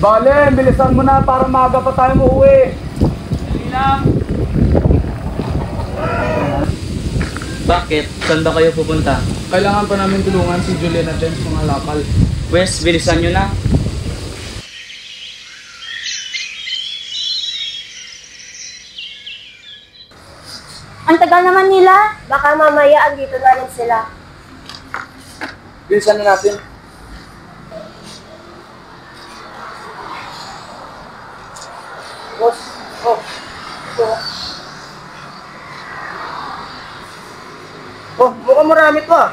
Valen, bilisan mo na para maaga pa tayo uuwi. Hindi lang. Bakit? Saan ba kayo pupunta? Kailangan pa namin tulungan si Julian at James mga lakal. Pwes, bilisan nyo na. Ang tagal naman nila. Baka mamaya andito na rin sila. Bilisan na natin. Boss, mukhang marami to ah.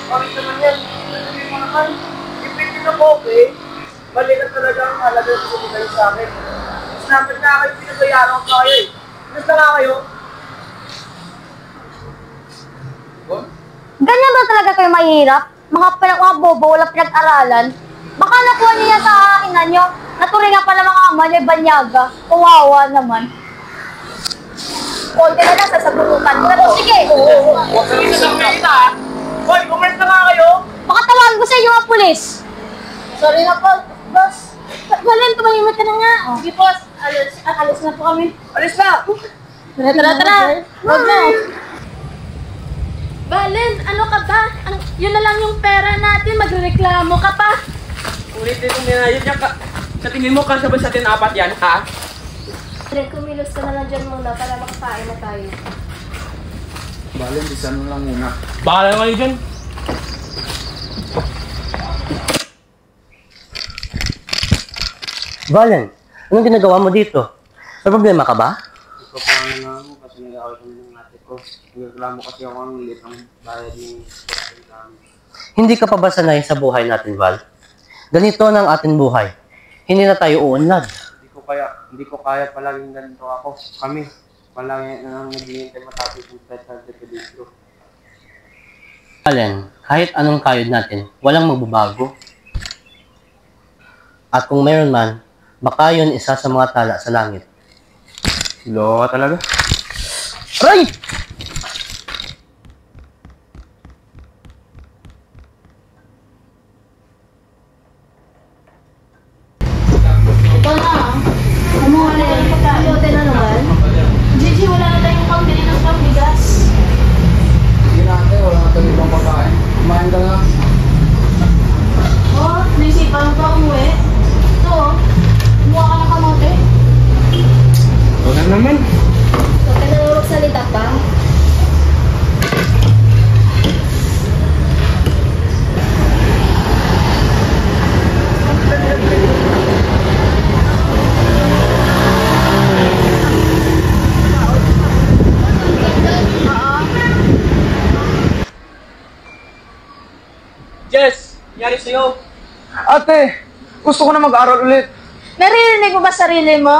Bakit naman yan? Sabi mo naman, ipitin na po, okay? Mali na talaga ang halaga na sumigay sa akin. Sinabi na kayo, pinabayaran ko kayo eh. Nasa na kayo? Ganyan ba talaga kayo mahirap? Mga bobo, wala pinag-aralan. Baka nakuha niya sa ina nyo. Naturingan pala mga ama niya, banyaga. Kawawa naman. Konti na lang, sasabunutan mo na to. Sige! Huwag ka rin sa kita ah. Hoy, comment na nga kayo. Baka tawagin ko sa inyo mga pulis. Sorry na po, boss. Valen, tumahimik ka na nga. Sige, boss. Alis na po kami. Alis na! Tara. Huwag na. Valen, ano ka ba? Yun na lang yung pera natin, magrereklamo ka pa. Ulit dito ninayod niya ka. Sa tingin mo, kasabay sa atin apat yan, ha? Valen, kumilos ka na lang dyan muna para makakain na tayo. Valen, bilisan mo lang muna. Bahala kayo dyan. Valen, anong ginagawa mo dito? May problema ka ba? Ito pa nga mo kasi nag-away kami ng ate ko. Nagreklamo kasi ako ang liit ng bayad ni namin. Hindi ka pa ba sanay sa buhay natin, Val? Ganito ang ating buhay. Hindi na tayo uunlad. Hindi ko kaya palaging ganito ako. Kami, palagi na nang naghihintay matapos yung special dito. Valen, kahit anong kayod natin, walang magbabago. At kung mayroon man, baka yun isa sa mga tala sa langit. Loka talaga. Aray! Ito na. Umuha na yung pagkaluto na naman. Gigi, wala na tayong pambili ng pambigas. Sige natin, wala na tayo ibang pagkain. Kumain ka na. Oh, naisipan mo pa umuwi. Ito, kumuha ka ng kamote. Huwag na naman. Huwag ka na magsalita pa. Jess! Nangyari sa'yo? Ate, gusto ko na mag-aral ulit. Naririnig mo ba sarili mo?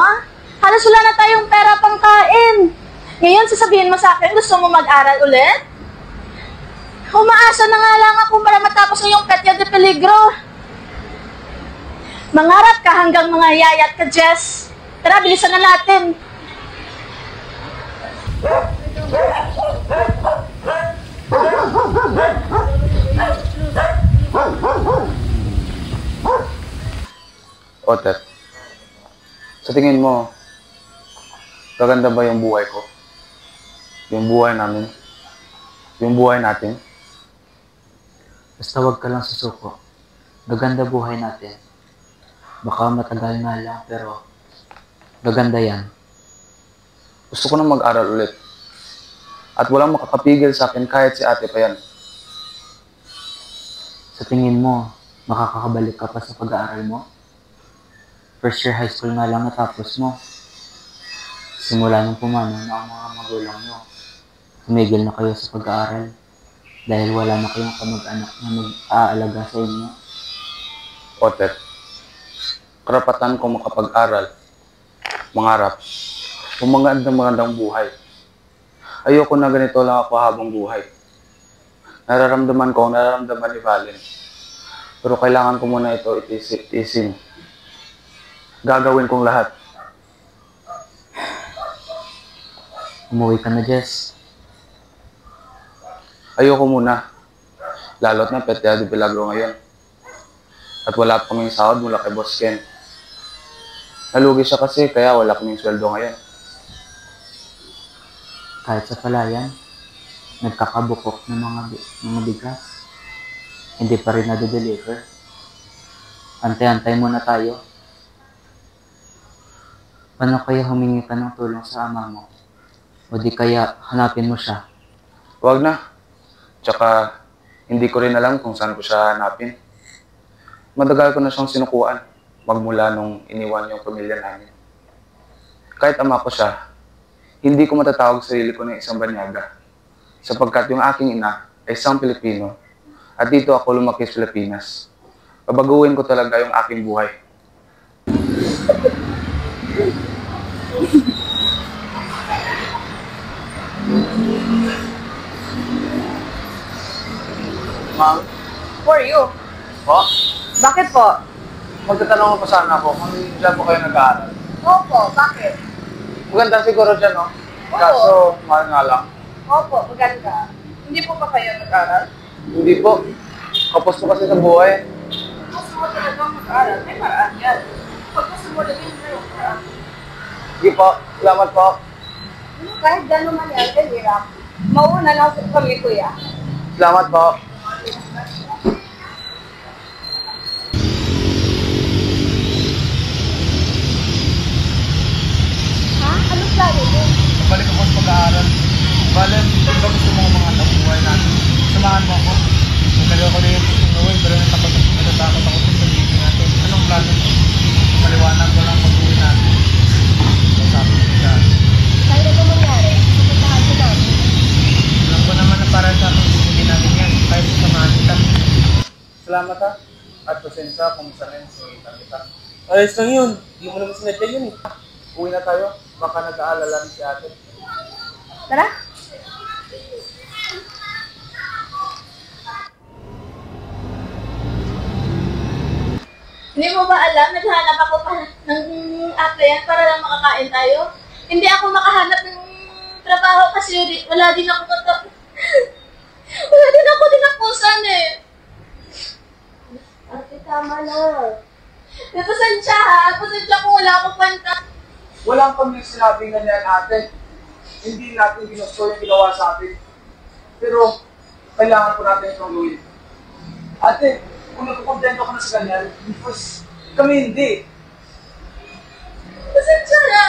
Halos wala na tayong pera pang kain. Ngayon, sasabihin mo sa akin, gusto mo mag-aral ulit? Umaasa na nga lang ako para matapos ang iyong petya de peligro. Mangarap ka hanggang mga yayat ka, Jess. Tara, bilisan na natin. Otet, sa tingin mo, gaganda ba yung buhay ko? Yung buhay namin? Yung buhay natin? Basta wag ka lang susuko. Gaganda buhay natin. Baka matagal nga lang, pero gaganda yan. Gusto ko na mag-aral ulit. At walang makakapigil sa akin kahit si ate pa yan. Sa tingin mo, makakakabalik ka pa sa pag-aaral mo? First year high school nga lang natapos mo. Simula nung pumanaw na ang mga magulang nyo, tumigil na kayo sa pag-aaral dahil wala na kayong kamag-anak na mag-aalaga sa inyo. Otet, karapatan ko makapag-aral, mangarap, magandang buhay. Ayoko na ganito lang ako habang buhay. Nararamdaman ko, nararamdaman ni Valen. Pero kailangan ko muna ito itisin. Gagawin kong lahat. Umuwi ka na, Jess. Ayoko muna. Lalo't na Petya de Milagro ngayon. At wala pa kaming sahod mula kay Boss Ken. Nalugi siya kasi kaya wala kaming sweldo ngayon. Kahit sa palayan, nagkakabukok ng mga bigas. Hindi pa rin na-deliver. Antay-antay muna tayo. Paano kaya humingi ka ng tulong sa ama mo? O di kaya hanapin mo siya? Huwag na. Tsaka, hindi ko rin alam kung saan ko siya hanapin. Matagal ko na siyang sinukuan magmula nung iniwan yung pamilya namin. Kahit ama ko siya, hindi ko matatawag sarili ko ng isang banyaga. Sapagkat yung aking ina ay isang Pilipino at dito ako lumaki sa Pilipinas. Babaguhin ko talaga yung aking buhay. Ma'am? Who are you? Po? Bakit po? Magtatanong po sana ako kung dyan po kayo nag-aaral. Opo, bakit? Maganda siguro dyan, no? Oo. Kaso, mahal nga lang. Opo, maganda. Hindi po pa kayo nag-aral? Hindi po. Kapos po kasi sa buhay. Gusto mo talagang mag-aral, may paraan yan. Pag gusto mo lang yung paraan. Sige po. Salamat po. Kahit gano'n man yan, hirap. Mauna lang kami, kuya. Salamat po. Ha? Anong plano mo? Balik ako sa pag-aaral. Bale, di ba gusto mo mga anak buhay natin? Samahan mo ako. Magawa ko na yung susunawin, pero natatakot ako sa pagiging natin. Anong plano mo? Maliwanag ko lang pag-uwi natin. Sabi ko siya. Kahit ano mangyari, pupuntahan ko namin. Alam ko naman na para sa akin, hindi natin yan. Kahit samahan kita. Salamat ha. At pasensya kung saan rin sinita kita. Ayos lang yun. Hindi mo naman sinadya yun eh. Uwi na tayo. Baka nag-aalala rin si ate. Tara. Hindi mo ba alam, naghahanap ako pa ng applyan para lang makakain tayo? Hindi ako makahanap ng trabaho kasi wala din ako wala din ako dinapusan eh. Ate, tama na. Pasensya ha, pasensya kung wala akong kwenta. Walang kami sinabing ganyan ate. Hindi natin ginusto yung ginawa sa atin. Pero, kailangan po natin itong gawin. Ate, kung nagkukontento ka na sa ganyan, because kami hindi. Pasensya na.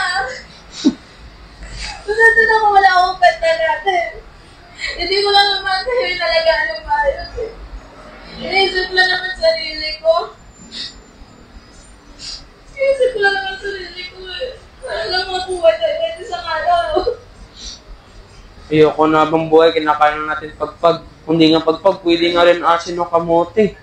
Pasensya na kung wala akong kwenta natin. Hindi ko lang naman kayo inalagaan ng maayos eh. Iniisip lang naman sarili ko. Iniisip ko lang naman sarili ko eh. Para lang makuha tayo kahit isang araw. Ayoko na habang buhay, kinakain na natin pagpag. Kundi nga pagpag, pwede nga rin asin o kamote.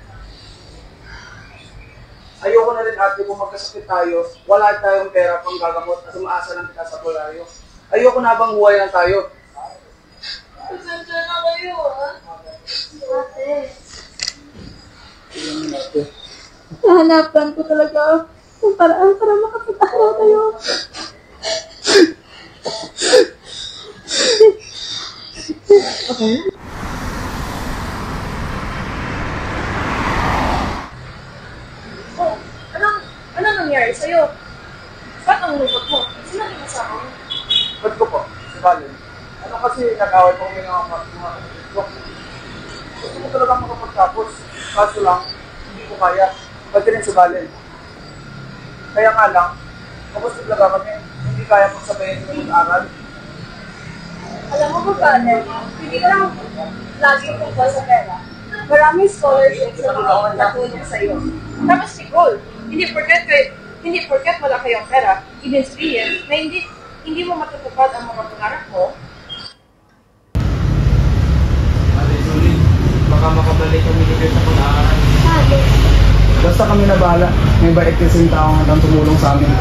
Ayoko na rin ate kung magkasakit tayo, wala tayong pera pang gagamot at umaasa lang kita sa polaryo. Ayoko na habang buhay lang tayo. Pasensya na kayo ah. Ate. Hahanapan ko talaga kung paraan para makapag-aral kayo. Okay. Oh, anong nangyari sa'yo? Ba't ang lungkot mo? Sino naging kasama mo? Ba't ko po? Si Valen. Ano kasi nag-away po kami ng mga kapatid ko. Gusto ko talaga makapagtapos. Kaso lang, hindi ko kaya. Pati rin si Valen. Kaya nga lang, kapos talaga kami. Hindi kaya magsabayin kami mag-aral. Alam mo ba, Valen, hindi ka lang lagi tungkol sa pera. Maraming scholarships na makakatulong sa'yo. Tapos si Gold, hindi porket wala kayong pera, ibig sabihin na hindi mo matutupad ang mga pangarap mo. Ate Julie, baka makabalik kami dito sa pag-aaral. Basta kami na bahala. May bait kasing tao hanggang tumulong sa amin.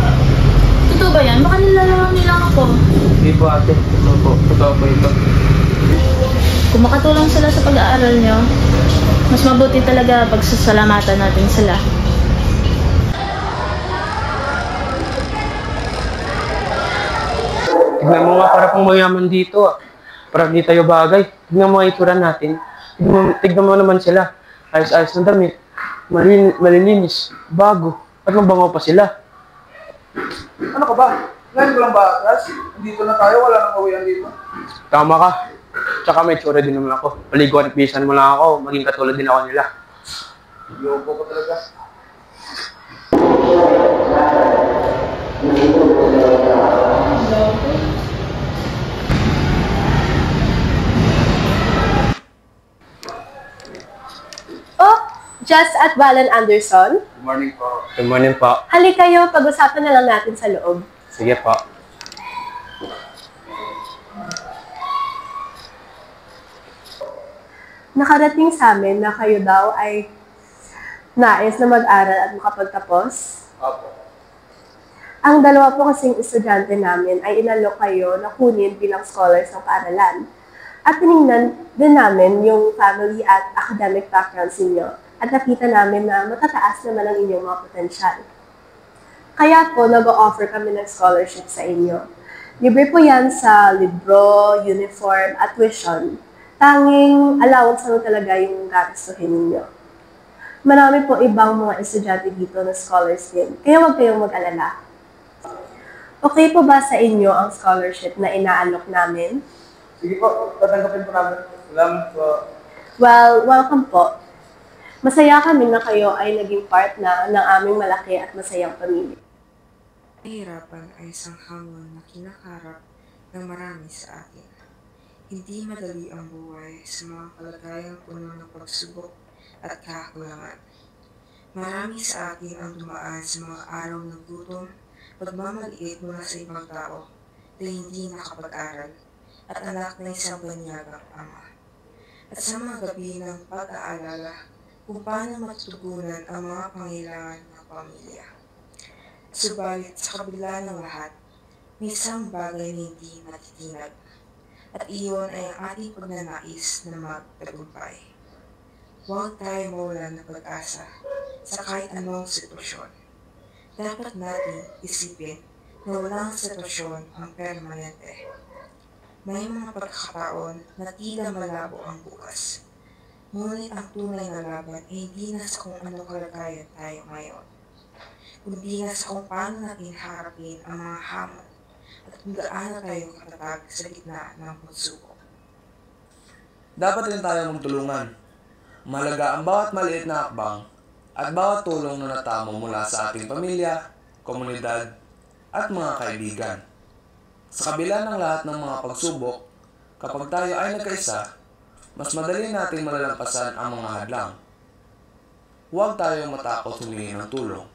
Totoo ba yan? Baka nilalang nilang ako. Hindi po ate, ito po. Totoo po ito. Kung makatulong sila sa pag-aaral nyo, mas mabuti talaga pagsasalamatan natin sila. Tignan mo nga para pang mayaman dito ah. Para di tayo bagay. Tignan mo ang itsura natin. Tignan mo naman sila. Ayos-ayos ng damit. Malilinis. Bago. At mabango pa sila. Ano ka ba? Ngayon ko lang ba, Ras? Dito na tayo, wala nang uwian dito. Tama ka. Tsaka may tsura din naman ako. Paliguan at pisan mo lang ako. Maging katulad din ako nila. Yoko ko talaga. Oh, Just at Valen Anderson. Good morning po. Good morning po. Hali kayo, pag-usapan na lang natin sa loob. Sige po. Nakarating sa amin na kayo daw ay nais na mag-aral at makapagtapos. Opo. Ang dalawa po kasing estudyante namin ay inalok kayo na kunin bilang scholars ng paaralan. At tinignan din namin yung family at academic backgrounds ninyo at nakita namin na matataas naman ang inyong mga potensyal. Kaya po, nag-o-offer kami ng scholarship sa inyo. Libre po yan sa libro, uniform, at tuition. Tanging allowance lang talaga yung gagastuhin ninyo. Marami po ibang mga estudyante dito na scholars din, kaya huwag kayong mag-alala. Okay po ba sa inyo ang scholarship na inaalok namin? Sige po, tatanggapin po namin. Salamat po. Well, welcome po. Masaya kami na kayo ay naging part na ng aming malaki at masayang pamilya. Kahirapan ay isang hamon na kinakarap ng marami sa atin. Hindi madali ang buhay sa mga kalagayang puno ng pagsubok at kakulangan. Marami sa atin ang dumaan sa mga araw ng gutom, pagmamaliit mula sa ibang tao na hindi nakapag-aral at anak na isang banyagang ama. At sa mga gabi ng pag-aalala kung paano matutugunan ang mga pangailangan ng pamilya. Subalit sa kabila ng lahat, may isang bagay na hindi matitinag. At iyon ay ang ating pagnanais na magtagumpay. Huwag tayo mawalan ng pag-asa sa kahit anong sitwasyon. Dapat natin isipin na walang sitwasyon ang permanente. May mga pagkakataon na tila malabo ang bukas. Ngunit ang tunay na laban ay hindi na sa kung anong kalagayan tayo ngayon, kundi na sa kung paano natin harapin ang mga hamon at kung gaano tayo katatag sa gitna ng pagsubok. Dapat rin tayo magtulungan. Mahalaga ang bawat maliit na hakbang at bawat tulong na natamo mula sa ating pamilya, komunidad, at mga kaibigan. Sa kabila ng lahat ng mga pagsubok, kapag tayo ay nagkaisa, mas madali nating malalampasan ang mga hadlang. Huwag tayong matakot humingi ng tulong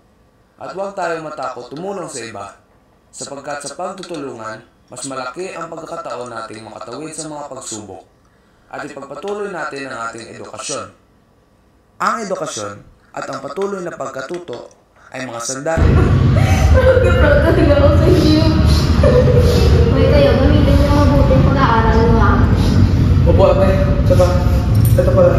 at huwag tayong matakot tumulong sa iba, sapagkat sa pagtutulungan, mas malaki ang pagkakataon nating makatawid sa mga pagsubok at ipagpatuloy natin ang ating edukasyon. Ang edukasyon at ang patuloy na pagkatuto ay mga sandali. Nagka-proud talaga ako sa inyo. Hoy kayo, gamitin niyo mabuti ang pag-aaral mo ha. Opo, ate. Saka, ito pala.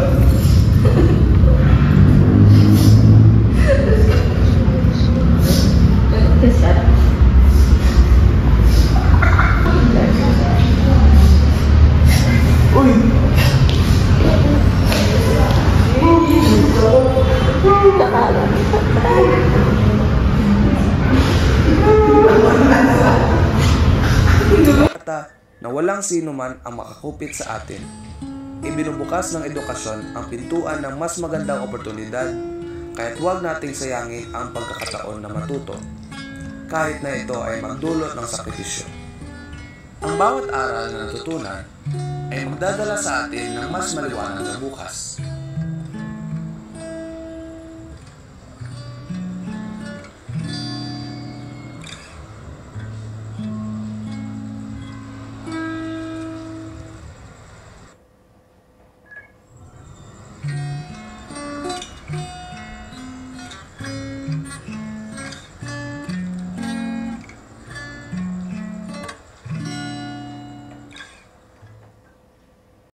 Na walang sino man ang makakupit sa atin. Ibinubukas ng edukasyon ang pintuan ng mas magandang oportunidad, kaya't huwag nating sayangin ang pagkakataon na matuto, kahit na ito ay magdulot ng sakripisyo. Ang bawat aral na natutunan ay magdadala sa atin ng mas maliwanag na bukas.